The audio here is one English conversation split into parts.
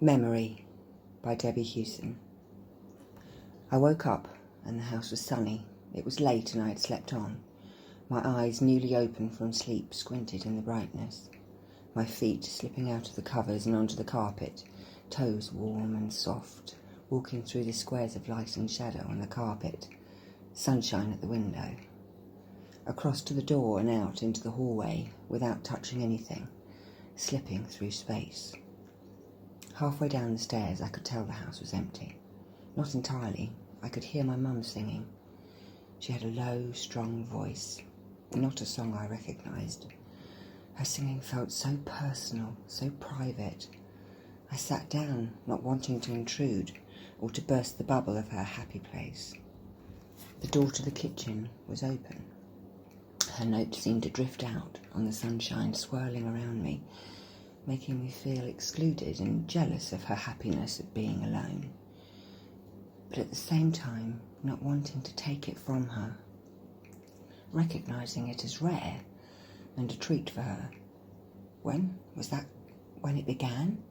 Memory by Debbie Hewson. I woke up and the house was sunny. It was late and I had slept on. My eyes, newly opened from sleep, squinted in the brightness. My feet slipping out of the covers and onto the carpet, toes warm and soft, walking through the squares of light and shadow on the carpet, sunshine at the window. Across to the door and out into the hallway without touching anything, slipping through space. Halfway down the stairs I could tell the house was empty. Not entirely. I could hear my mum singing. She had a low, strong voice, not a song I recognised. Her singing felt so personal, so private. I sat down, not wanting to intrude or to burst the bubble of her happy place. The door to the kitchen was open. Her note seemed to drift out on the sunshine swirling around me, making me feel excluded and jealous of her happiness at being alone, but at the same time not wanting to take it from her, recognising it as rare and a treat for her. When was that? When it began?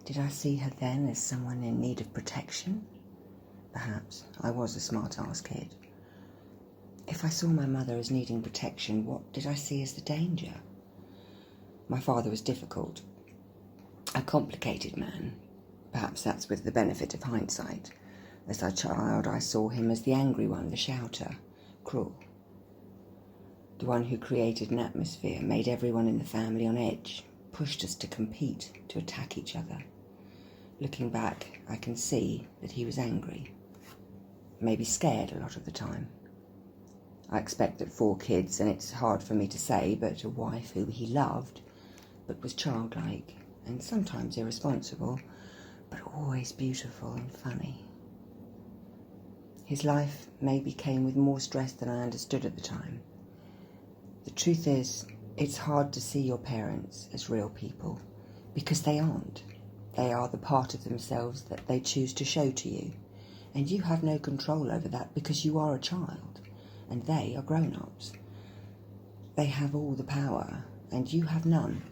Did I see her then as someone in need of protection? Perhaps I was a smart-ass kid. If I saw my mother as needing protection, what did I see as the danger? My father was difficult, a complicated man. Perhaps that's with the benefit of hindsight. As a child, I saw him as the angry one, the shouter, cruel. The one who created an atmosphere, made everyone in the family on edge, pushed us to compete, to attack each other. Looking back, I can see that he was angry, maybe scared a lot of the time. I expected 4 kids, and it's hard for me to say, but a wife who he loved, but was childlike and sometimes irresponsible, but always beautiful and funny. His life maybe came with more stress than I understood at the time. The truth is, it's hard to see your parents as real people, because they aren't. They are the part of themselves that they choose to show to you, and you have no control over that because you are a child, and they are grown-ups. They have all the power, and you have none.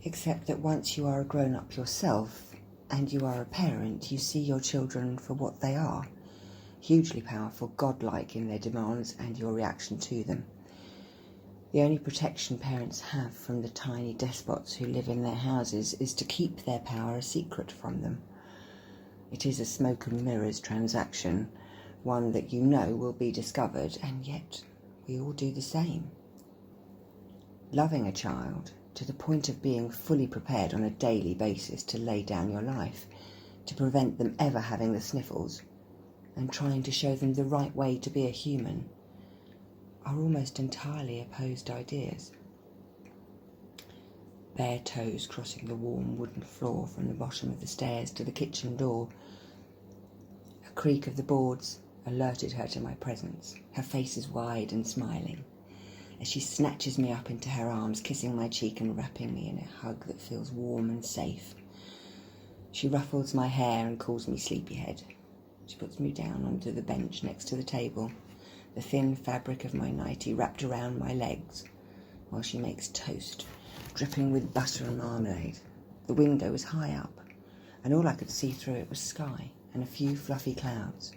Except that once you are a grown-up yourself, and you are a parent, you see your children for what they are, hugely powerful, godlike in their demands and your reaction to them. The only protection parents have from the tiny despots who live in their houses is to keep their power a secret from them. It is a smoke and mirrors transaction, one that you know will be discovered, and yet we all do the same. Loving a child to the point of being fully prepared on a daily basis to lay down your life, to prevent them ever having the sniffles, and trying to show them the right way to be a human, are almost entirely opposed ideas. Bare toes crossing the warm wooden floor from the bottom of the stairs to the kitchen door. A creak of the boards alerted her to my presence. Her face is wide and smiling, as she snatches me up into her arms, kissing my cheek and wrapping me in a hug that feels warm and safe. She ruffles my hair and calls me sleepyhead. She puts me down onto the bench next to the table, the thin fabric of my nightie wrapped around my legs, while she makes toast, dripping with butter and marmalade. The window was high up, and all I could see through it was sky and a few fluffy clouds.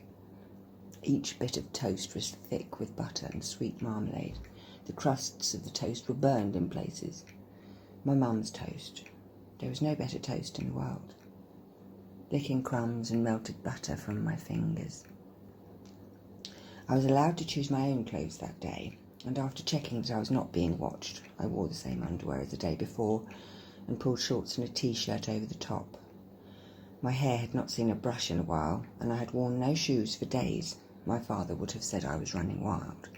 Each bit of toast was thick with butter and sweet marmalade. The crusts of the toast were burned in places. My mum's toast. There was no better toast in the world. Licking crumbs and melted butter from my fingers. I was allowed to choose my own clothes that day, and after checking that I was not being watched, I wore the same underwear as the day before and pulled shorts and a t-shirt over the top. My hair had not seen a brush in a while, and I had worn no shoes for days. My father would have said I was running wild.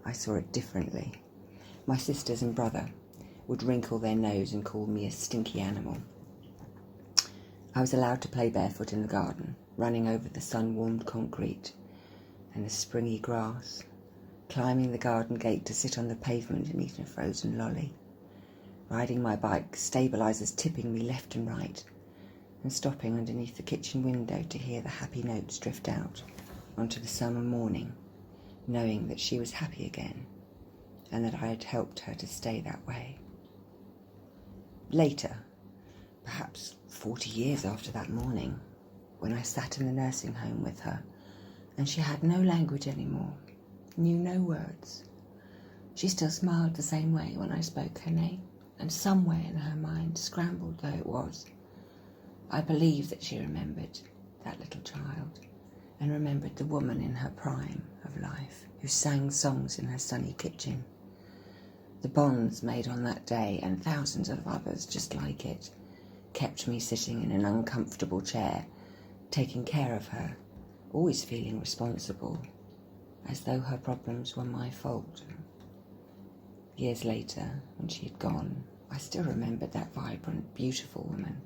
I saw it differently. My sisters and brother would wrinkle their nose and call me a stinky animal. I was allowed to play barefoot in the garden, running over the sun-warmed concrete and the springy grass, climbing the garden gate to sit on the pavement and eat a frozen lolly, riding my bike, stabilizers tipping me left and right, and stopping underneath the kitchen window to hear the happy notes drift out onto the summer morning, knowing that she was happy again and that I had helped her to stay that way. Later, perhaps 40 years after that morning, when I sat in the nursing home with her, and she had no language anymore, knew no words. She still smiled the same way when I spoke her name, and somewhere in her mind, scrambled though it was, I believe that she remembered that little child, and remembered the woman in her prime of life who sang songs in her sunny kitchen. The bonds made on that day, and thousands of others just like it, kept me sitting in an uncomfortable chair, taking care of her, always feeling responsible, as though her problems were my fault. Years later, when she had gone, I still remembered that vibrant, beautiful woman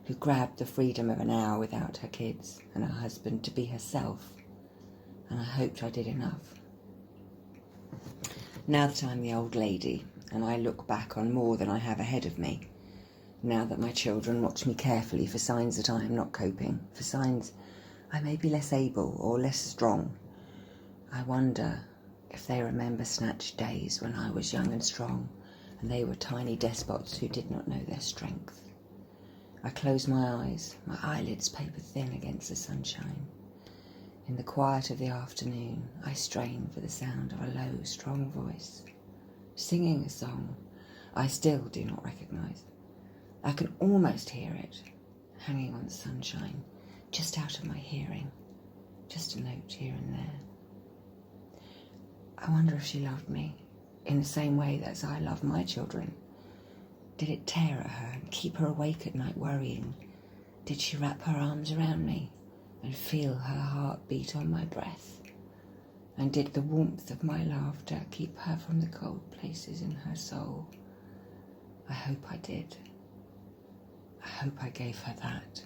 who grabbed the freedom of an hour without her kids and her husband to be herself, and I hoped I did enough. Now that I'm the old lady, and I look back on more than I have ahead of me, now that my children watch me carefully for signs that I am not coping, for signs I may be less able or less strong, I wonder if they remember snatched days when I was young and strong, and they were tiny despots who did not know their strength. I close my eyes, my eyelids paper thin against the sunshine. In the quiet of the afternoon, I strain for the sound of a low, strong voice, singing a song I still do not recognise. I can almost hear it, hanging on the sunshine, just out of my hearing, just a note here and there. I wonder if she loved me in the same way as I love my children. Did it tear at her and keep her awake at night worrying? Did she wrap her arms around me and feel her heart beat on my breath? And did the warmth of my laughter keep her from the cold places in her soul? I hope I did. I hope I gave her that.